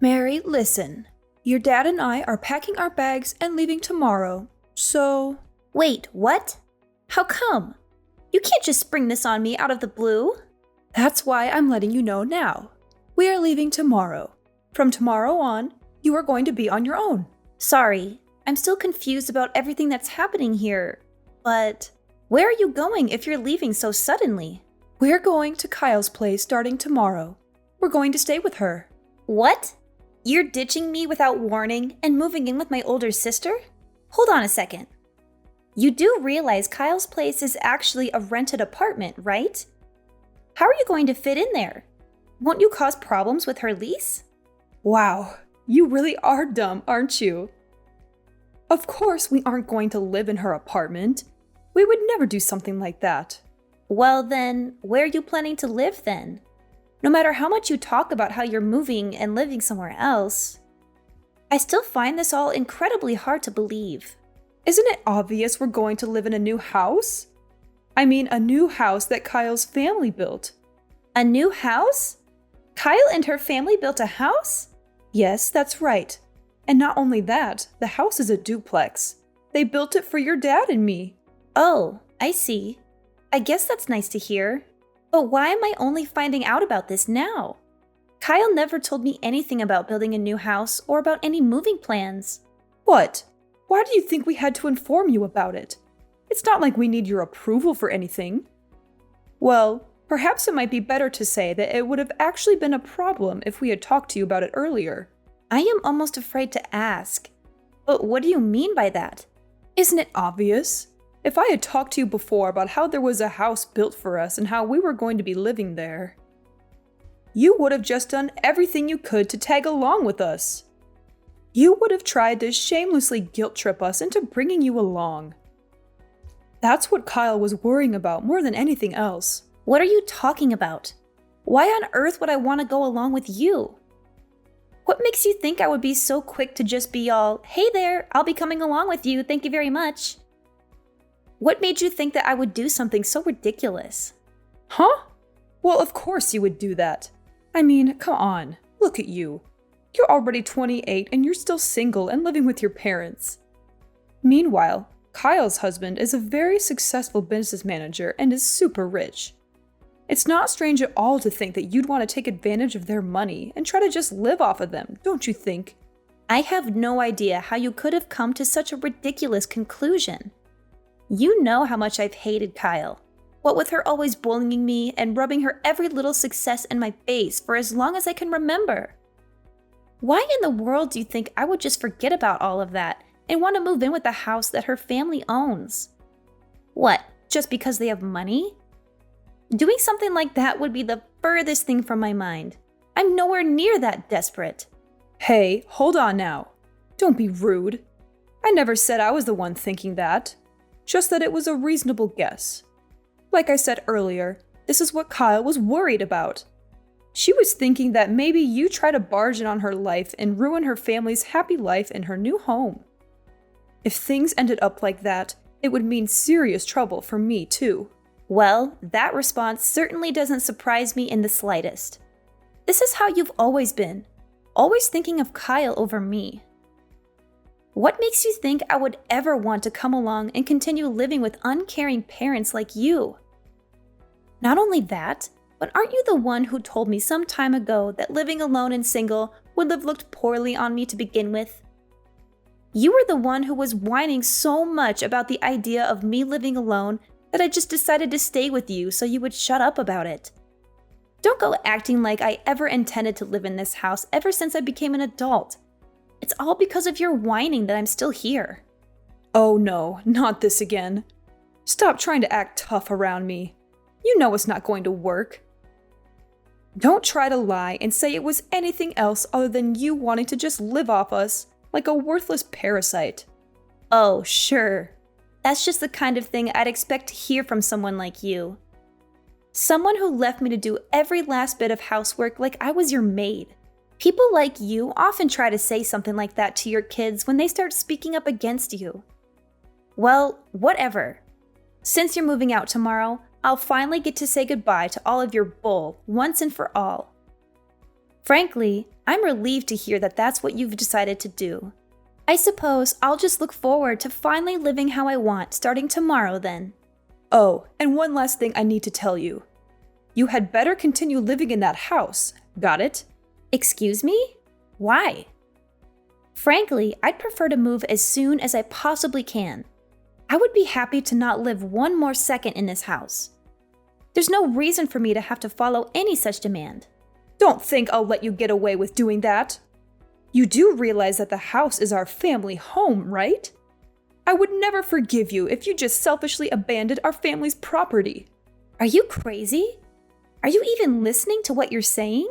Mary, listen. Your dad and I are packing our bags and leaving tomorrow, so... Wait, what? How come? You can't just spring this on me out of the blue. That's why I'm letting you know now. We are leaving tomorrow. From tomorrow on, you are going to be on your own. Sorry, I'm still confused about everything that's happening here. But where are you going if you're leaving so suddenly? We're going to Kyle's place starting tomorrow. We're going to stay with her. What? You're ditching me without warning and moving in with my older sister? Hold on a second. You do realize Kyle's place is actually a rented apartment, right? How are you going to fit in there? Won't you cause problems with her lease? Wow, you really are dumb, aren't you? Of course we aren't going to live in her apartment. We would never do something like that. Well then, where are you planning to live then? No matter how much you talk about how you're moving and living somewhere else, I still find this all incredibly hard to believe. Isn't it obvious we're going to live in a new house? I mean, a new house that Kyle's family built. A new house? Kyle and her family built a house? Yes, that's right. And not only that, the house is a duplex. They built it for your dad and me. Oh, I see. I guess that's nice to hear. But why am I only finding out about this now? Kyle never told me anything about building a new house or about any moving plans. What? Why do you think we had to inform you about it? It's not like we need your approval for anything. Well, perhaps it might be better to say that it would have actually been a problem if we had talked to you about it earlier. I am almost afraid to ask. But what do you mean by that? Isn't it obvious? If I had talked to you before about how there was a house built for us and how we were going to be living there, you would have just done everything you could to tag along with us. You would have tried to shamelessly guilt trip us into bringing you along. That's what Kyle was worrying about more than anything else. What are you talking about? Why on earth would I want to go along with you? What makes you think I would be so quick to just be all, hey there, I'll be coming along with you, thank you very much? What made you think that I would do something so ridiculous? Huh? Well, of course you would do that. I mean, come on, look at you. You're already 28 and you're still single and living with your parents. Meanwhile, Kyle's husband is a very successful business manager and is super rich. It's not strange at all to think that you'd want to take advantage of their money and try to just live off of them, don't you think? I have no idea how you could have come to such a ridiculous conclusion. You know how much I've hated Kyle. What with her always bullying me and rubbing her every little success in my face for as long as I can remember. Why in the world do you think I would just forget about all of that and want to move in with the house that her family owns? What, just because they have money? Doing something like that would be the furthest thing from my mind. I'm nowhere near that desperate. Hey, hold on now. Don't be rude. I never said I was the one thinking that. Just that it was a reasonable guess. Like I said earlier, this is what Kyle was worried about. She was thinking that maybe you try to barge in on her life and ruin her family's happy life in her new home. If things ended up like that, it would mean serious trouble for me too. Well, that response certainly doesn't surprise me in the slightest. This is how you've always been, always thinking of Kyle over me. What makes you think I would ever want to come along and continue living with uncaring parents like you? Not only that, but aren't you the one who told me some time ago that living alone and single would have looked poorly on me to begin with? You were the one who was whining so much about the idea of me living alone that I just decided to stay with you so you would shut up about it. Don't go acting like I ever intended to live in this house ever since I became an adult. It's all because of your whining that I'm still here. Oh no, not this again. Stop trying to act tough around me. You know it's not going to work. Don't try to lie and say it was anything else other than you wanting to just live off us like a worthless parasite. Oh, sure. That's just the kind of thing I'd expect to hear from someone like you. Someone who left me to do every last bit of housework like I was your maid. People like you often try to say something like that to your kids when they start speaking up against you. Well, whatever. Since you're moving out tomorrow, I'll finally get to say goodbye to all of your bull once and for all. Frankly, I'm relieved to hear that that's what you've decided to do. I suppose I'll just look forward to finally living how I want starting tomorrow then. Oh, and one last thing I need to tell you. You had better continue living in that house. Got it? Excuse me? Why? Frankly, I'd prefer to move as soon as I possibly can. I would be happy to not live one more second in this house. There's no reason for me to have to follow any such demand. Don't think I'll let you get away with doing that. You do realize that the house is our family home, right? I would never forgive you if you just selfishly abandoned our family's property. Are you crazy? Are you even listening to what you're saying?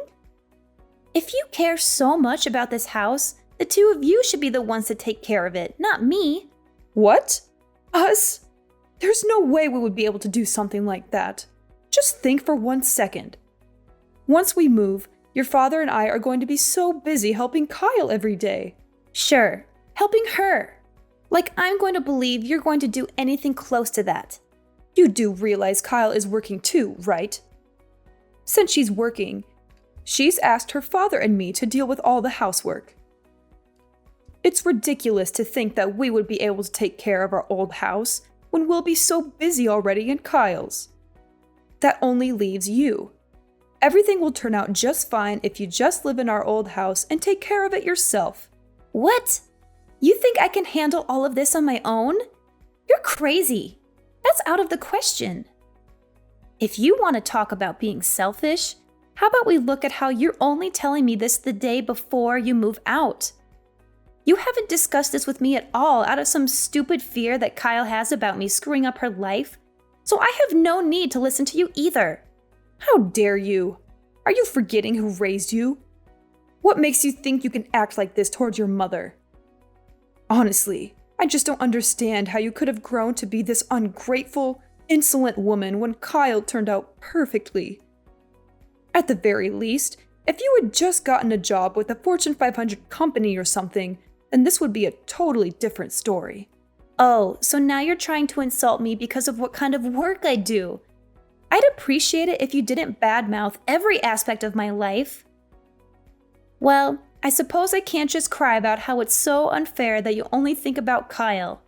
If you care so much about this house, the two of you should be the ones to take care of it, not me. What? Us? There's no way we would be able to do something like that. Just think for 1 second. Once we move, your father and I are going to be so busy helping Kyle every day. Sure, helping her. Like I'm going to believe you're going to do anything close to that. You do realize Kyle is working too, right? Since she's working, she's asked her father and me to deal with all the housework. It's ridiculous to think that we would be able to take care of our old house when we'll be so busy already in Kyle's. That only leaves you. Everything will turn out just fine if you just live in our old house and take care of it yourself. What? You think I can handle all of this on my own? You're crazy. That's out of the question. If you want to talk about being selfish, how about we look at how you're only telling me this the day before you move out? You haven't discussed this with me at all out of some stupid fear that Kyle has about me screwing up her life, so I have no need to listen to you either. How dare you? Are you forgetting who raised you? What makes you think you can act like this towards your mother? Honestly, I just don't understand how you could have grown to be this ungrateful, insolent woman when Kyle turned out perfectly. At the very least, if you had just gotten a job with a Fortune 500 company or something, then this would be a totally different story. Oh, so now you're trying to insult me because of what kind of work I do. I'd appreciate it if you didn't badmouth every aspect of my life. Well, I suppose I can't just cry about how it's so unfair that you only think about Kyle.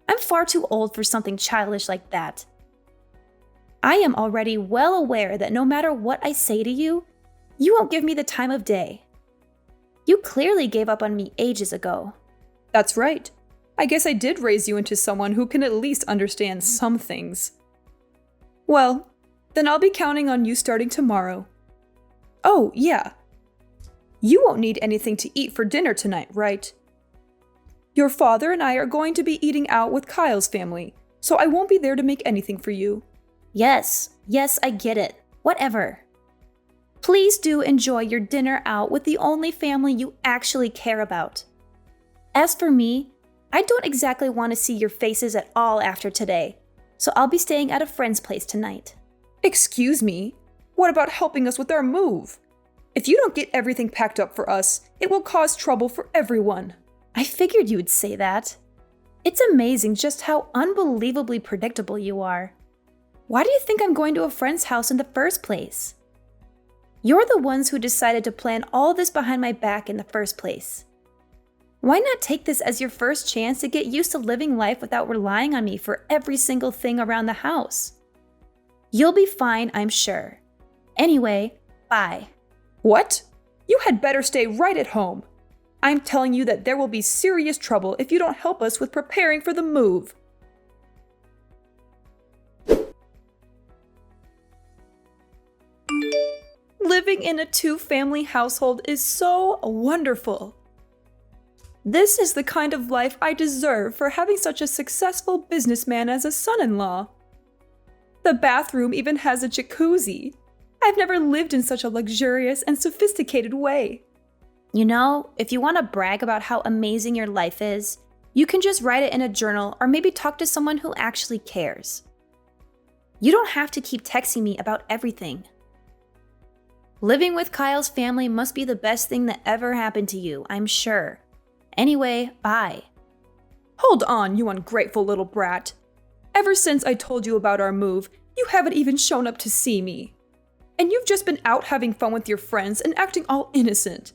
I'm far too old for something childish like that. I am already well aware that no matter what I say to you, you won't give me the time of day. You clearly gave up on me ages ago. That's right. I guess I did raise you into someone who can at least understand some things. Well, then I'll be counting on you starting tomorrow. Oh, yeah. You won't need anything to eat for dinner tonight, right? Your father and I are going to be eating out with Kyle's family, so I won't be there to make anything for you. Yes, I get it. Whatever. Please do enjoy your dinner out with the only family you actually care about. As for me, I don't exactly want to see your faces at all after today, so I'll be staying at a friend's place tonight. Excuse me? What about helping us with our move? If you don't get everything packed up for us, it will cause trouble for everyone. I figured you would say that. It's amazing just how unbelievably predictable you are. Why do you think I'm going to a friend's house in the first place? You're the ones who decided to plan all this behind my back in the first place. Why not take this as your first chance to get used to living life without relying on me for every single thing around the house? You'll be fine, I'm sure. Anyway, bye. What? You had better stay right at home. I'm telling you that there will be serious trouble if you don't help us with preparing for the move. Living in a two-family household is so wonderful. This is the kind of life I deserve for having such a successful businessman as a son-in-law. The bathroom even has a jacuzzi. I've never lived in such a luxurious and sophisticated way. You know, if you want to brag about how amazing your life is, you can just write it in a journal or maybe talk to someone who actually cares. You don't have to keep texting me about everything. Living with Kyle's family must be the best thing that ever happened to you, I'm sure. Anyway, bye. Hold on, you ungrateful little brat. Ever since I told you about our move, you haven't even shown up to see me. And you've just been out having fun with your friends and acting all innocent.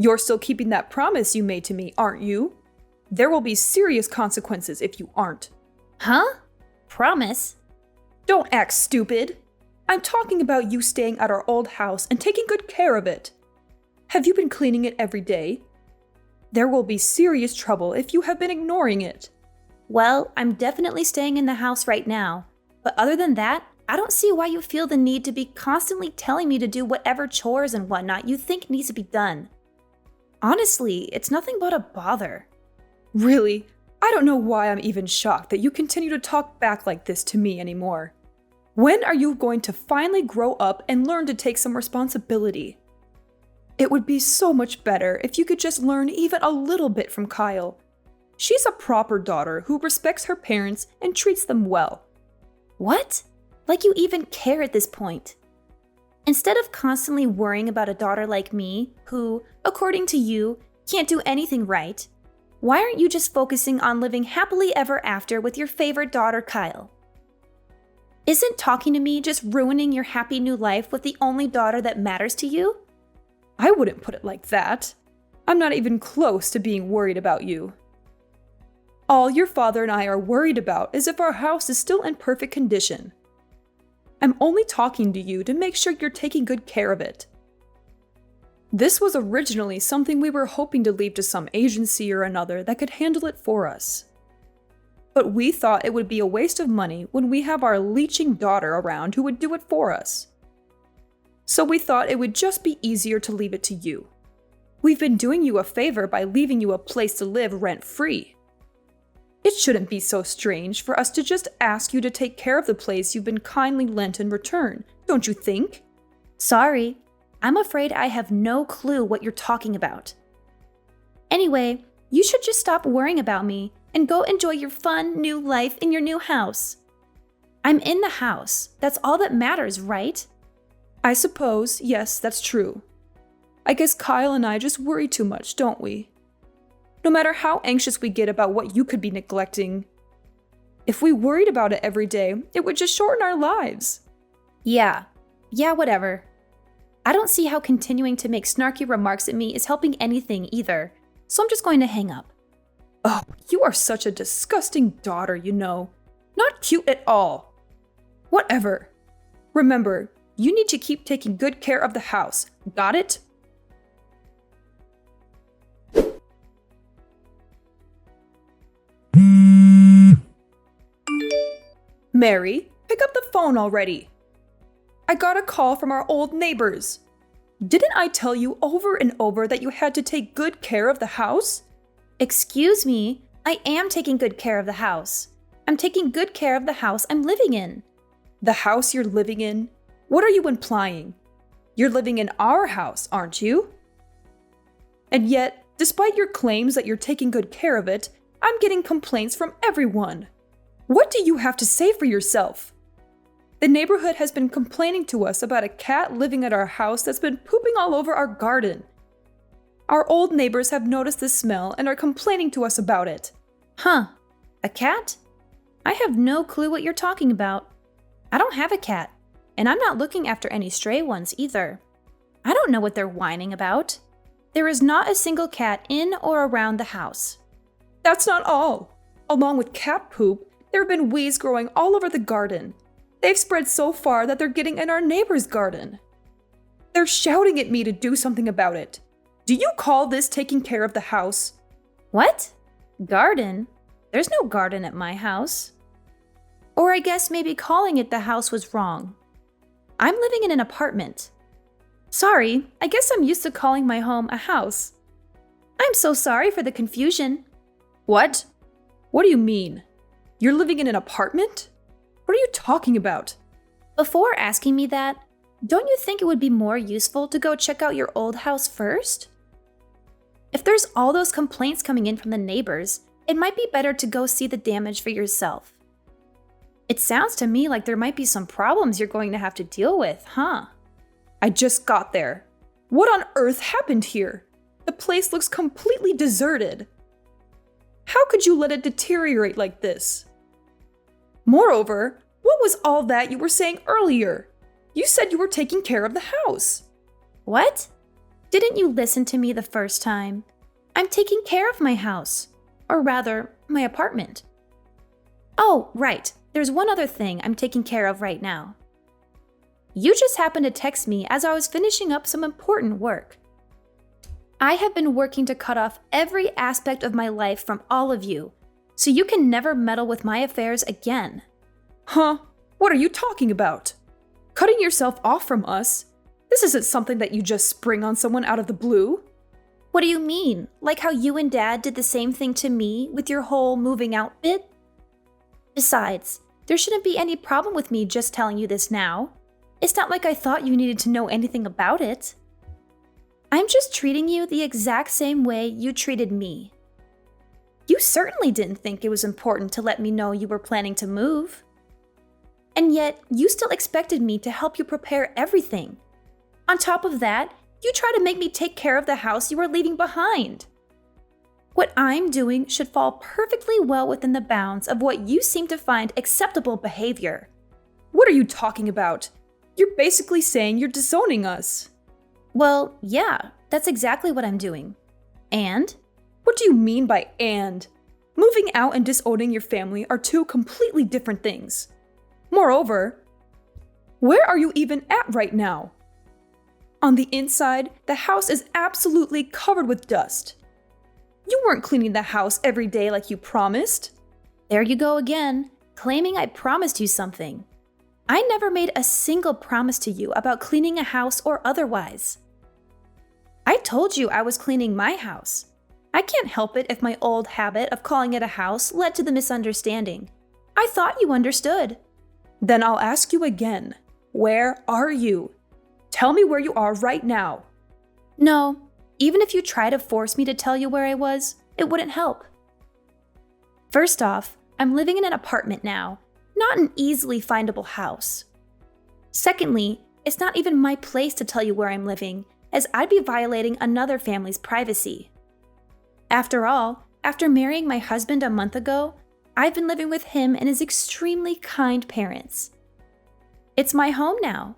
You're still keeping that promise you made to me, aren't you? There will be serious consequences if you aren't. Huh? Promise? Don't act stupid. I'm talking about you staying at our old house and taking good care of it. Have you been cleaning it every day? There will be serious trouble if you have been ignoring it. Well, I'm definitely staying in the house right now. But other than that, I don't see why you feel the need to be constantly telling me to do whatever chores and whatnot you think needs to be done. Honestly, it's nothing but a bother. Really? I don't know why I'm even shocked that you continue to talk back like this to me anymore. When are you going to finally grow up and learn to take some responsibility? It would be so much better if you could just learn even a little bit from Kyle. She's a proper daughter who respects her parents and treats them well. What? Like you even care at this point. Instead of constantly worrying about a daughter like me, who, according to you, can't do anything right, why aren't you just focusing on living happily ever after with your favorite daughter, Kyle? Isn't talking to me just ruining your happy new life with the only daughter that matters to you? I wouldn't put it like that. I'm not even close to being worried about you. All your father and I are worried about is if our house is still in perfect condition. I'm only talking to you to make sure you're taking good care of it. This was originally something we were hoping to leave to some agency or another that could handle it for us. But we thought it would be a waste of money when we have our leeching daughter around who would do it for us. So we thought it would just be easier to leave it to you. We've been doing you a favor by leaving you a place to live rent-free. It shouldn't be so strange for us to just ask you to take care of the place you've been kindly lent in return, don't you think? Sorry, I'm afraid I have no clue what you're talking about. Anyway, you should just stop worrying about me and go enjoy your fun new life in your new house. I'm in the house. That's all that matters, right? I suppose, yes, that's true. I guess Kyle and I just worry too much, don't we? No matter how anxious we get about what you could be neglecting, if we worried about it every day, it would just shorten our lives. Yeah, whatever. I don't see how continuing to make snarky remarks at me is helping anything either, so I'm just going to hang up. Oh, you are such a disgusting daughter, you know. Not cute at all. Whatever. Remember, you need to keep taking good care of the house. Got it? Mary, pick up the phone already. I got a call from our old neighbors. Didn't I tell you over and over that you had to take good care of the house? Excuse me, I am taking good care of the house. I'm taking good care of the house I'm living in. The house you're living in? What are you implying? You're living in our house, aren't you? And yet, despite your claims that you're taking good care of it, I'm getting complaints from everyone. What do you have to say for yourself? The neighborhood has been complaining to us about a cat living at our house that's been pooping all over our garden. Our old neighbors have noticed the smell and are complaining to us about it. Huh, a cat? I have no clue what you're talking about. I don't have a cat, and I'm not looking after any stray ones either. I don't know what they're whining about. There is not a single cat in or around the house. That's not all. Along with cat poop, there have been weeds growing all over the garden. They've spread so far that they're getting in our neighbor's garden. They're shouting at me to do something about it. Do you call this taking care of the house? What? Garden? There's no garden at my house. Or I guess maybe calling it the house was wrong. I'm living in an apartment. Sorry, I guess I'm used to calling my home a house. I'm so sorry for the confusion. What? What do you mean? You're living in an apartment? What are you talking about? Before asking me that, don't you think it would be more useful to go check out your old house first? If there's all those complaints coming in from the neighbors, it might be better to go see the damage for yourself. It sounds to me like there might be some problems you're going to have to deal with, huh? I just got there. What on earth happened here? The place looks completely deserted. How could you let it deteriorate like this? Moreover, what was all that you were saying earlier? You said you were taking care of the house. What? Didn't you listen to me the first time? I'm taking care of my house. Or rather, my apartment. Oh, right. There's one other thing I'm taking care of right now. You just happened to text me as I was finishing up some important work. I have been working to cut off every aspect of my life from all of you, so you can never meddle with my affairs again. Huh? What are you talking about? Cutting yourself off from us? This isn't something that you just spring on someone out of the blue. What do you mean? Like how you and Dad did the same thing to me with your whole moving out bit? Besides, there shouldn't be any problem with me just telling you this now. It's not like I thought you needed to know anything about it. I'm just treating you the exact same way you treated me. You certainly didn't think it was important to let me know you were planning to move. And yet, you still expected me to help you prepare everything. On top of that, you try to make me take care of the house you are leaving behind. What I'm doing should fall perfectly well within the bounds of what you seem to find acceptable behavior. What are you talking about? You're basically saying you're disowning us. Well, yeah, that's exactly what I'm doing. And? What do you mean by and? Moving out and disowning your family are two completely different things. Moreover, where are you even at right now? On the inside, the house is absolutely covered with dust. You weren't cleaning the house every day like you promised. There you go again, claiming I promised you something. I never made a single promise to you about cleaning a house or otherwise. I told you I was cleaning my house. I can't help it if my old habit of calling it a house led to the misunderstanding. I thought you understood. Then I'll ask you again. Where are you? Tell me where you are right now. No, even if you try to force me to tell you where I was, it wouldn't help. First off, I'm living in an apartment now, not an easily findable house. Secondly, it's not even my place to tell you where I'm living, as I'd be violating another family's privacy. After all, after marrying my husband a month ago, I've been living with him and his extremely kind parents. It's my home now.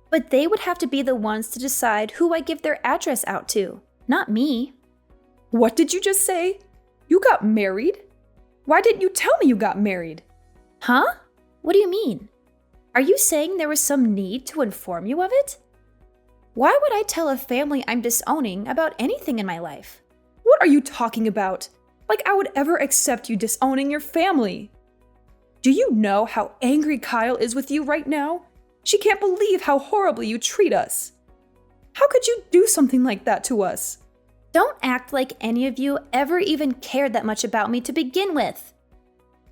But they would have to be the ones to decide who I give their address out to, not me. What did you just say? You got married? Why didn't you tell me you got married? Huh? What do you mean? Are you saying there was some need to inform you of it? Why would I tell a family I'm disowning about anything in my life? What are you talking about? Like I would ever accept you disowning your family. Do you know how angry Kyle is with you right now? She can't believe how horribly you treat us. How could you do something like that to us? Don't act like any of you ever even cared that much about me to begin with.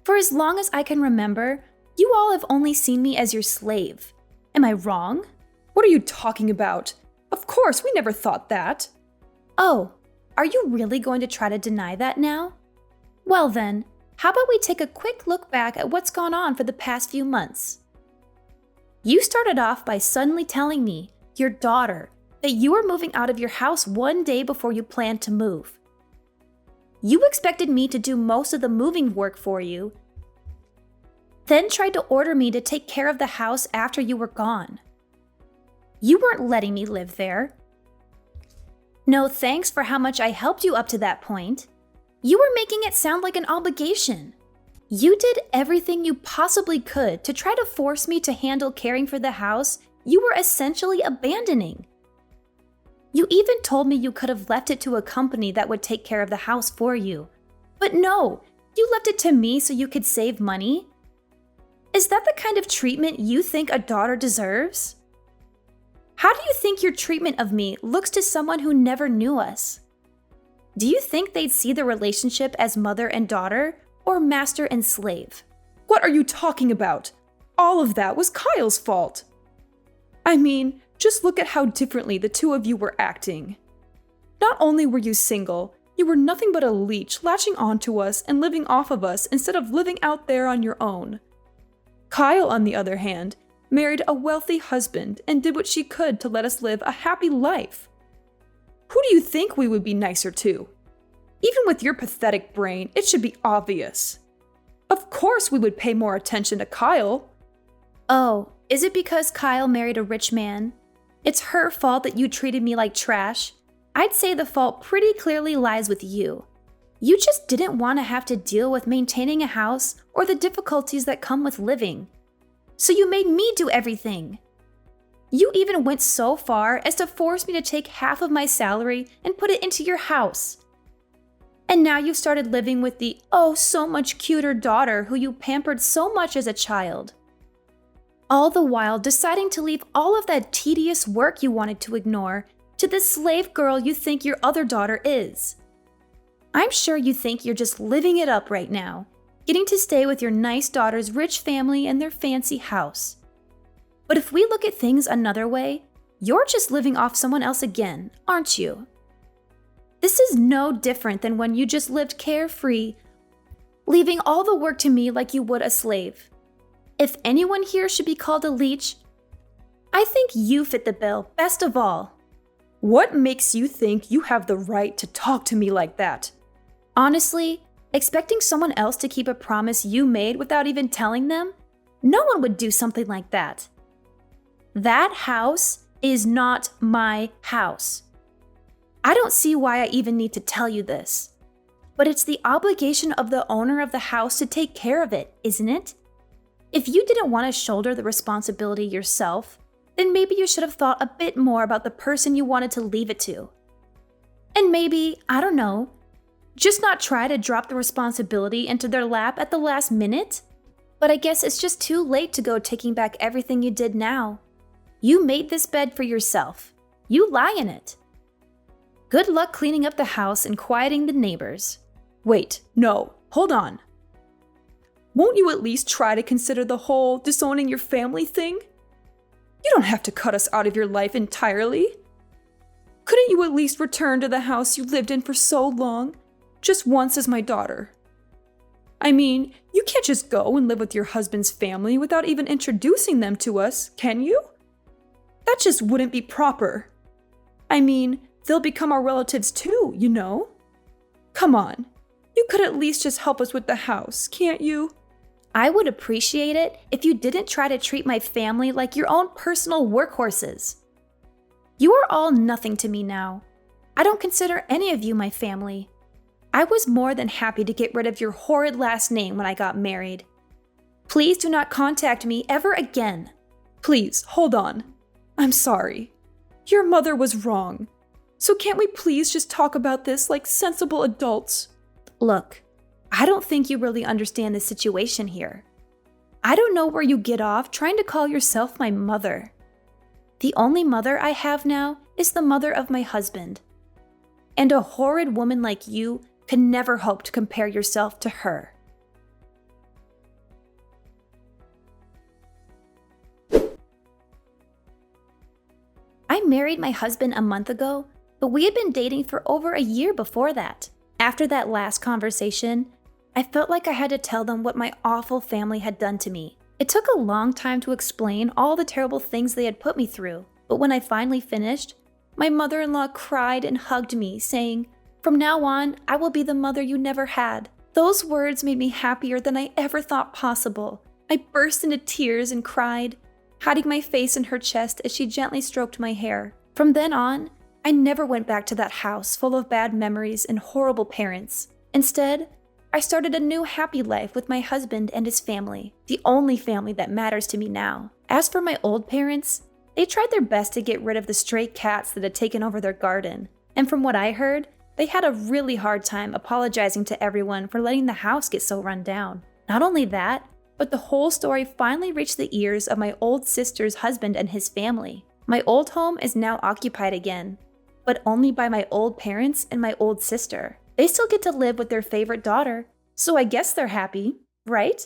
For as long as I can remember, you all have only seen me as your slave. Am I wrong? What are you talking about? Of course, we never thought that. Oh, are you really going to try to deny that now? Well then, how about we take a quick look back at what's gone on for the past few months? You started off by suddenly telling me, your daughter, that you were moving out of your house one day before you planned to move. You expected me to do most of the moving work for you, then tried to order me to take care of the house after you were gone. You weren't letting me live there. No thanks for how much I helped you up to that point. You were making it sound like an obligation. You did everything you possibly could to try to force me to handle caring for the house you were essentially abandoning. You even told me you could have left it to a company that would take care of the house for you. But no, you left it to me so you could save money. Is that the kind of treatment you think a daughter deserves? How do you think your treatment of me looks to someone who never knew us? Do you think they'd see the relationship as mother and daughter, or master and slave? What are you talking about? All of that was Kyle's fault. I mean, just look at how differently the two of you were acting. Not only were you single, you were nothing but a leech latching onto us and living off of us instead of living out there on your own. Kyle, on the other hand, married a wealthy husband and did what she could to let us live a happy life. Who do you think we would be nicer to? Even with your pathetic brain, it should be obvious. Of course we would pay more attention to Kyle. Oh, is it because Kyle married a rich man? It's her fault that you treated me like trash. I'd say the fault pretty clearly lies with you. You just didn't want to have to deal with maintaining a house or the difficulties that come with living. So you made me do everything. You even went so far as to force me to take half of my salary and put it into your house. And now you've started living with the so much cuter daughter who you pampered so much as a child. All the while deciding to leave all of that tedious work you wanted to ignore to the slave girl you think your other daughter is. I'm sure you think you're just living it up right now, getting to stay with your nice daughter's rich family and their fancy house. But if we look at things another way, you're just living off someone else again, aren't you? This is no different than when you just lived carefree, leaving all the work to me like you would a slave. If anyone here should be called a leech, I think you fit the bill best of all. What makes you think you have the right to talk to me like that? Honestly, expecting someone else to keep a promise you made without even telling them? No one would do something like that. That house is not my house. I don't see why I even need to tell you this. But it's the obligation of the owner of the house to take care of it, isn't it? If you didn't want to shoulder the responsibility yourself, then maybe you should have thought a bit more about the person you wanted to leave it to. And maybe, I don't know, just not try to drop the responsibility into their lap at the last minute? But I guess it's just too late to go taking back everything you did now. You made this bed for yourself. You lie in it. Good luck cleaning up the house and quieting the neighbors. Wait, no, hold on. Won't you at least try to consider the whole disowning your family thing? You don't have to cut us out of your life entirely. Couldn't you at least return to the house you lived in for so long, just once as my daughter? I mean, you can't just go and live with your husband's family without even introducing them to us, can you? That just wouldn't be proper. I mean, they'll become our relatives too, you know? Come on, you could at least just help us with the house, can't you? I would appreciate it if you didn't try to treat my family like your own personal workhorses. You are all nothing to me now. I don't consider any of you my family. I was more than happy to get rid of your horrid last name when I got married. Please do not contact me ever again. Please, hold on. I'm sorry. Your mother was wrong. So can't we please just talk about this like sensible adults? Look, I don't think you really understand the situation here. I don't know where you get off trying to call yourself my mother. The only mother I have now is the mother of my husband. And a horrid woman like you can never hope to compare yourself to her. I married my husband a month ago, but we had been dating for over a year before that. After that last conversation, I felt like I had to tell them what my awful family had done to me. It took a long time to explain all the terrible things they had put me through, but when I finally finished, my mother-in-law cried and hugged me, saying, "From now on, I will be the mother you never had." Those words made me happier than I ever thought possible. I burst into tears and cried, hiding my face in her chest as she gently stroked my hair. From then on, I never went back to that house full of bad memories and horrible parents. Instead, I started a new happy life with my husband and his family, the only family that matters to me now. As for my old parents, they tried their best to get rid of the stray cats that had taken over their garden. And from what I heard, they had a really hard time apologizing to everyone for letting the house get so run down. Not only that, but the whole story finally reached the ears of my old sister's husband and his family. My old home is now occupied again, but only by my old parents and my old sister. They still get to live with their favorite daughter, so I guess they're happy, right?